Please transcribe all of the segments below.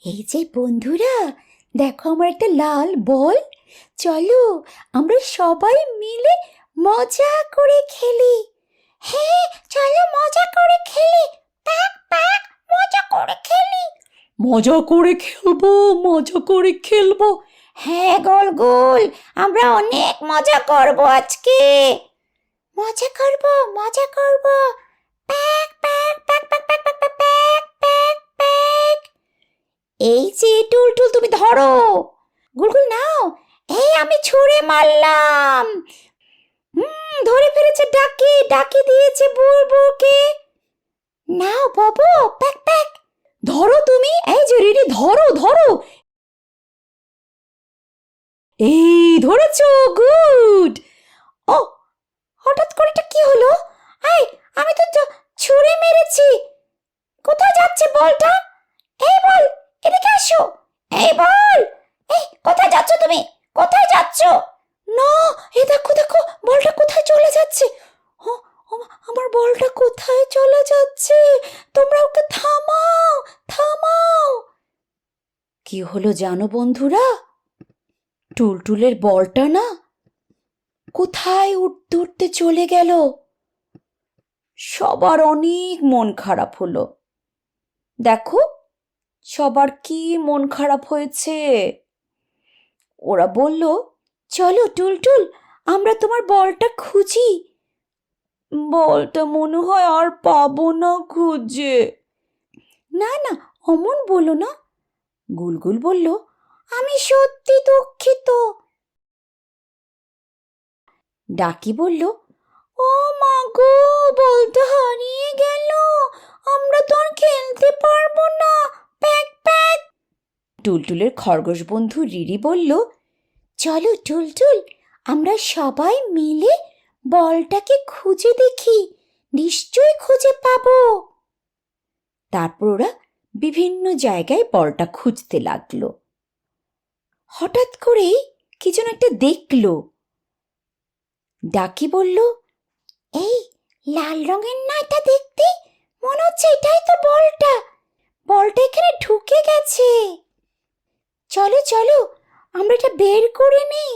এই যে বন্ধুরা, দেখো আমার একটা লাল বল। চলো আমরা সবাই মিলে মজা করে খেলি। হ্যাঁ, চলো মজা করে খেলি। প্যাক প্যাক, মজা করে খেলি। মজা করে খেলবো, মজা করে খেলবো। হ্যাঁ গোল গোল, আমরা অনেক মজা করব আজকে। মজা করব, মজা করব। Pack pack pack pack pack pack pack pack pack pack. এই যে টুলটুল, তুমি ধরো। গুলগুল নাও। এই আমি ছুঁড়ে মারলাম। ধরে ফেলেছে ডাকি, ডাকি দিয়েছে বুলবুলকে। নাও বাবু, প্যাক প্যাক। ধরো তুমি, এই যে রিরি, ধরো ধরো। এই ধরেছো, গুড। ও, হঠাৎ করে এটা কি হলো? আমি তো ছুঁড়ে মেরেছি। কোথায় যাচ্ছে বলটা? এই বল, এদিকে আসো। এই বল, এই কোথায় যাচ্ছ তুমি? কোথায় যাচ্ছ? না, এই দেখো দেখো, বলটা কোথায় চলে যাচ্ছে। ও, আমার বলটা কোথায় চলে যাচ্ছে? তোমরা ওকে থামাও, থামাও। কি হলো জানো বন্ধুরা? টুলটুলের বলটা না কোথায় উঠতে উঠতে চলে গেল। সবার অনেক মন খারাপ হলো। দেখো, সবার কি মন খারাপ হয়েছে। ওরা বলল, চলো টুলটুল, আমরা তোমার বলটা খুঁজি। বলটা মনে হয় আর পাবো না খুঁজে। না না, অমন বলো না। গুলগুল বলল, আমি সত্যি দুঃখিত। ডাকি বলল, ও মা গো, বলটা হারিয়ে গেল। আমরা তো আর খেলতে পারবো না। Pack pack. টুলটুলের খরগোশ বন্ধু রিরি বলল, চলো টুলটুল, আমরা সবাই মিলে বলটাকে খুঁজে দেখি। নিশ্চয়ই খুঁজে পাবো। তারপর ওরা বিভিন্ন জায়গায় বলটা খুঁজতে লাগলো। হঠাৎ করে কি যেন একটা দেখলো। ডাকি বলল, এই লাল রঙের না এটা দেখতে? মনে হচ্ছে এটাই তো বলটা। বলটা এখানে ঢুকে গেছে। চলো চলো, আমরা এটা বের করে নিই।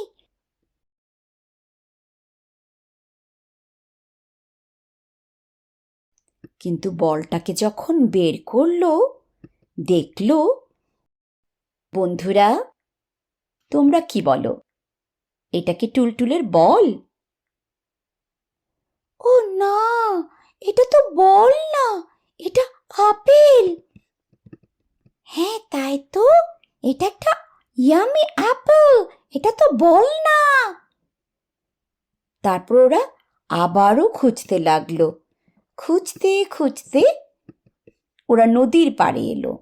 কিন্তু বলটাকে যখন বের করলো, দেখলো। বন্ধুরা, তোমরা কি বলো? এটা কি টুলটুলের বল? ও না, এটা তো বল না, এটা আপেল। হ্যাঁ তাই তো, এটা একটা ইয়ামি অ্যাপেল। এটা তো বল না। তারপর ওরা আবারও খুঁজতে লাগলো। খুঁজতে খুঁজতে ওরা নদীর পাড়ে এলো।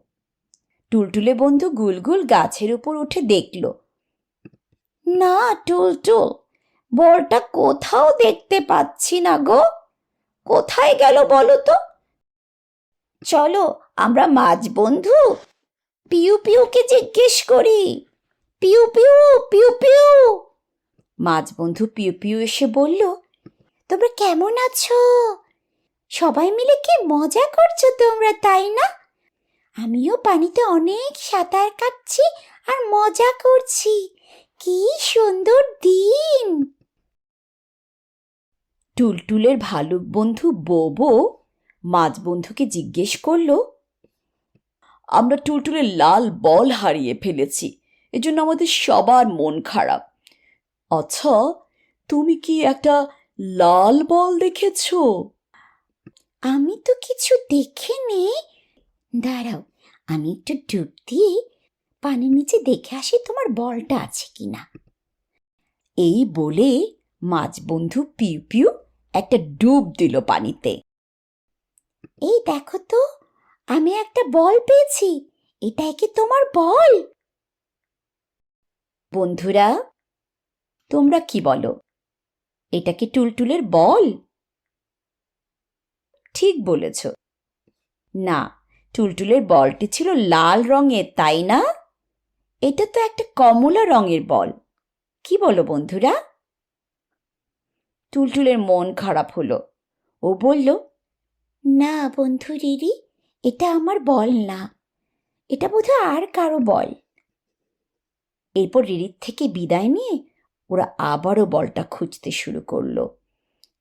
টুলটুলে বন্ধু গুলগুল গাছের উপর উঠে দেখলো, না টুলটুল, বলটা কোথাও দেখতে পাচ্ছি না গো। কোথায় গেল বলো তো? চলো আমরা মাছ বন্ধু পিউ পিউকে জিজ্ঞেস করি। পিউ পিউ, পিউ পিউ। মাছ বন্ধু পিউ পিউ এসে বলল, তোমরা কেমন আছো? সবাই মিলে কি মজা করছো তোমরা, তাই না? আমিও পানিতে অনেক সাঁতার কাটছি আর মজা করছি। কি সুন্দর দিন। টুলটুলের ভালুক বন্ধু বোবো মাছ বন্ধুকে জিজ্ঞেস করলো, আমরা টুলটুলের লাল বল হারিয়ে ফেলেছি, এজন্য আমাদের সবার মন খারাপ। আচ্ছা, তুমি কি একটা লাল বল দেখেছো? আমি তো কিছু দেখিনি। দাঁড়াও, আমি একটু ডুব দিয়ে পানির নিচে দেখে আসি তোমার বলটা আছে কিনা। এই বলে মাছ বন্ধু পিউ পিউ একটা ডুব দিল পানিতে। এই দেখো তো, আমি একটা বল পেয়েছি। এটাই কি তোমার বল? বন্ধুরা, তোমরা কি বলো? এটা কি টুলটুলের বল? ঠিক বলেছ। না, টুলটুলের বলটি ছিল লাল রঙের, তাই না? এটা তো একটা কমলা রঙের বল। কি বলো বন্ধুরা? টুলটুলের মন খারাপ হলো। ও বলল, না বন্ধু রিরি, এটা আমার বল না। এটা বোধহয় আর কারো বল। এরপর রিরির থেকে বিদায় নিয়ে ওরা আবারও বলটা খুঁজতে শুরু করলো।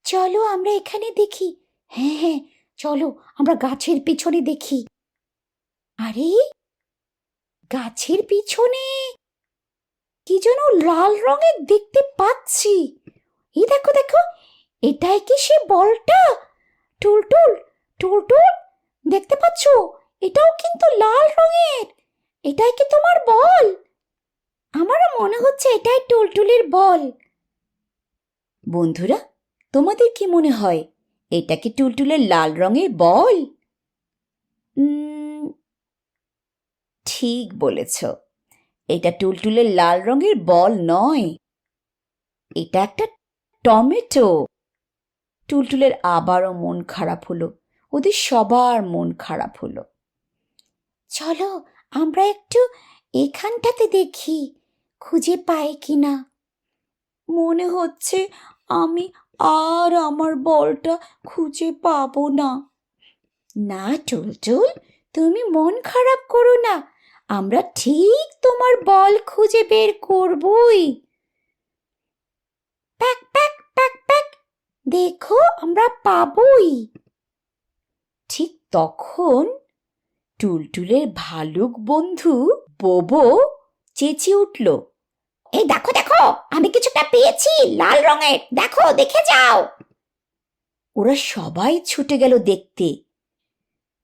চলো আমরা এখানে দেখি। হ্যাঁ হ্যাঁ, চলো আমরা গাছের পিছনে দেখি। আরে, গাছের পিছনে কি যেন লাল রঙের দেখতে পাচ্ছি। এই দেখো দেখো, এটাই কি সে বলটা? টুলটুল, টুলটুল, দেখতে পাচ্ছ? এটাও কিন্তু লাল রঙের। এটাই কি তোমার বল? আমারও মনে হচ্ছে এটাই টুলটুলের বল। বন্ধুরা, তোমাদের কি মনে হয় এটা কি টুলটুলের লাল রঙের বল? ঠিক বলেছ, এটা টুলটুলের লাল রঙের বল নয়, এটা একটা টমেটো। টুলটুলের আবারও মন খারাপ হলো, ওদের সবার মন খারাপ হলো। চলো আমরা একটু এখানটাতে দেখি, খুঁজে পাই কিনা। মনে হচ্ছে আমি আর আমার বলটা খুঁজে পাবো না। না টুলটুল, তুমি মন খারাপ করো না, আমরা ঠিক তোমার বল খুঁজে বের করবই। প্যাক প্যাক প্যাক প্যাক, দেখো আমরা পাবই। ঠিক তখন টুলটুলের ভালুক বন্ধু বোবো চেঁচিয়ে উঠল, এই দেখো দেখো, আমি কিছুটা পেয়েছি লাল রঙের, দেখো দেখে যাও। ওরা সবাই ছুটে গেল দেখতে।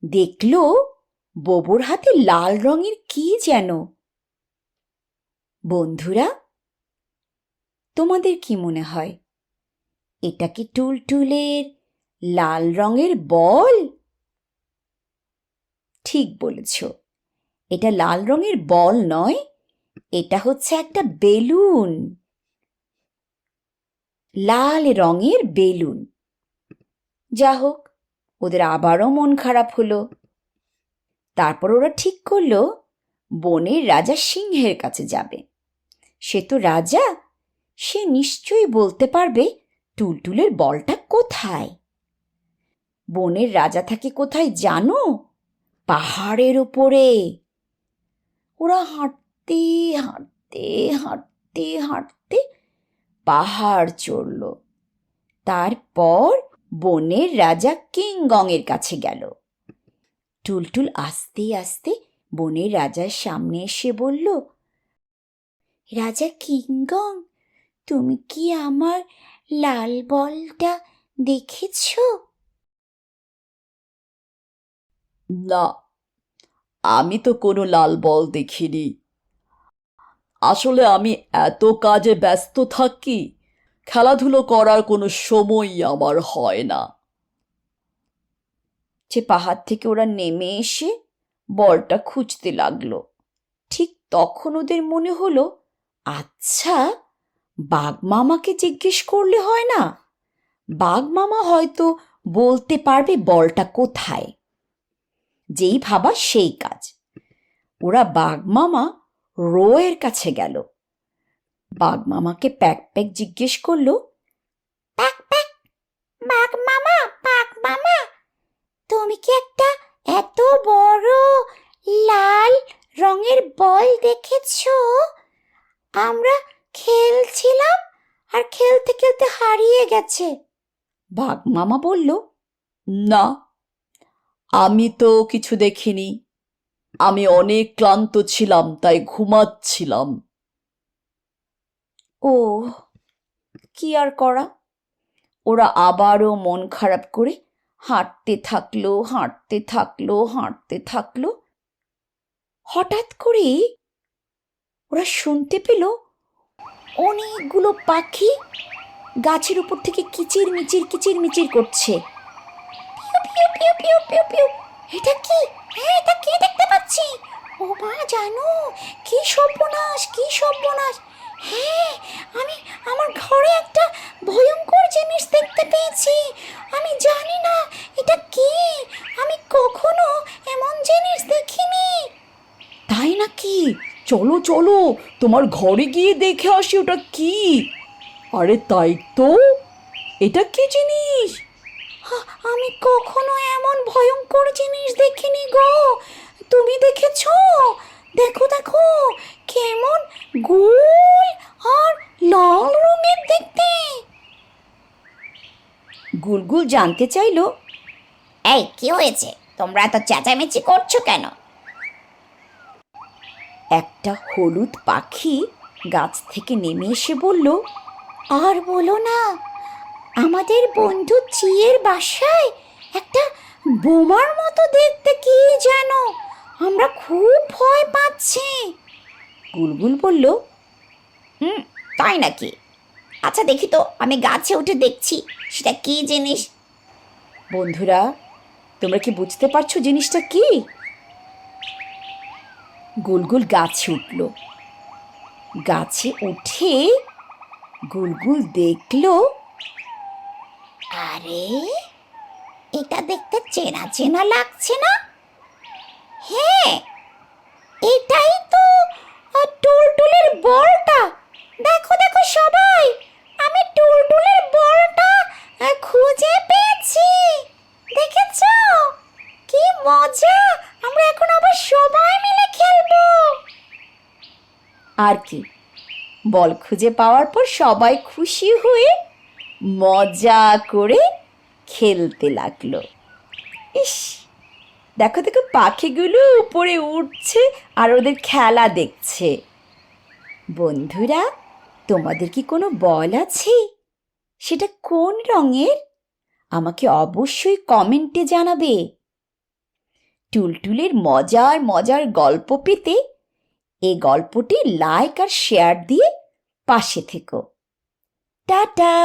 দেখলো বোবোর হাতে লাল রঙের কি যেন। বন্ধুরা, তোমাদের কি মনে হয় এটা কি টুলটুলের লাল রঙের বল? ঠিক বলেছ, এটা লাল রঙের বল নয়, এটা হচ্ছে একটা বেলুন, লাল রঙের বেলুন। যা হোক, ওদের আবারও মন খারাপ হলো। তারপর ওরা ঠিক করলো বনের রাজা সিংহের কাছে যাবে। সে তো রাজা, সে নিশ্চয়ই বলতে পারবে টুলটুলের বলটা কোথায়। বনের রাজা থাকে কোথায় জানো? পাহাড়ের উপরে। ওরা হাঁটতে হাঁটতে হাঁটতে হাঁটতে পাহাড় চড়ল। তারপর বনের রাজা কিংগংয়ের কাছে গেল। টুলটুল আস্তে আস্তে বনের রাজার সামনে এসে বলল, রাজা কিংগং, তুমি কি আমার লাল বলটা দেখেছ? না, আমি তো কোনো লাল বল দেখিনি। আসলে আমি এত কাজে ব্যস্ত থাকি, খেলাধুলো করার কোনো সময়ই আমার হয় না। যে পাহাড় থেকে ওরা নেমে এসে বলটা খুঁজতে লাগলো। ঠিক তখন ওদের মনে হলো, আচ্ছা, বাঘ মামাকে জিজ্ঞেস করলে হয় না? বাঘ মামা হয়তো বলতে পারবে বলটা কোথায়। যেই ভাবা সেই কাজ। ওরা বাঘ মামা রোয়ের কাছে গেল। বাঘ মামাকে প্যাক প্যাক জিজ্ঞেস করলো, প্যাক প্যাক, বাঘ মামা, বাঘ মামা, তুমি কি একটা এত বড় লাল রঙের বল দেখেছো? আমরা খেলছিলাম আর খেলতে খেলতে হারিয়ে গেছে। বাঘ মামা বলল, না, আমি তো কিছু দেখিনি। আমি অনেক ক্লান্ত ছিলাম, তাই ঘুমাচ্ছিলাম। ও, কি আর করা। ওরা আবারও মন খারাপ করে হাঁটতে থাকলো হাঁটতে থাকলো হাঁটতে থাকলো। হঠাৎ করে ওরা শুনতে পেল অনেকগুলো পাখি গাছের উপর থেকে কিচির মিচির করছে। পিউ পিউ পিউ পিউ পিউ। এটা কি? হ্যাঁ, এটা কি দেখতে পাচ্ছি? ও মা, জানো কি সর্বনাশ, কি সর্বনাশ! হ্যাঁ, আমি আমার ঘরে একটা ভয়ঙ্কর জিনিস দেখতে পেয়েছি। আমি জানি না এটা কি, আমি কখনো এমন জিনিস দেখিনি। তাই নাকি? চলো চলো, তোমার ঘরে গিয়ে দেখে আসি ওটা কি। আরে তাই তো, এটা কি জিনিস? আমি কখনো এমন ভয়ঙ্কর জিনিস দেখিনি গো। তুমি দেখেছো? দেখো দেখো, কেমন গোল আর লাল রঙের দেখতে। গুলগুল জানতে চাইলো, এই কি হয়েছে? তোমরা এত চেঁচামেচি করছো কেন? একটা হলুদ পাখি গাছ থেকে নেমে এসে বলল, আর বলো না, আমাদের বন্ধু চিয়ের বাসায় একটা বোমার মতো দেখতে কি যেন, আমরা খুব ভয় পাচ্ছি। গুলগুল বলল, তাই নাকি? আচ্ছা দেখি তো, আমি গাছে উঠে দেখছি সেটা কি জিনিস। বন্ধুরা, তোমরা কি বুঝতে পারছো জিনিসটা কি? গুলগুল গাছে উঠল। গাছে উঠে গুলগুল দেখলো, আরে, এটা দেখতে চেনা চেনা লাগছে না? হ্যাঁ, এটাই তো টুলটুলের বলটা। দেখো দেখো সবাই, আমি টুলটুলের বলটা খুঁজে পেয়েছি। দেখেছো? কি মজা! আমরা এখন আবার সবাই মিলে খেলবো। আর কি, বল খুঁজে পাওয়ার পর সবাই খুশি হয়ে মজা করে খেলতে লাগলো। ইস, দেখো দেখো, পাখিগুলো উপরে উঠছে আর ওদের খেলা দেখছে। বন্ধুরা, তোমাদের কি কোনো বল আছে? সেটা কোন রঙের? আমাকে অবশ্যই কমেন্টে জানাবে। টুলটুলের মজার মজার গল্প পেতে এই গল্পটি লাইক আর শেয়ার দিয়ে পাশে থেকো। টাটা।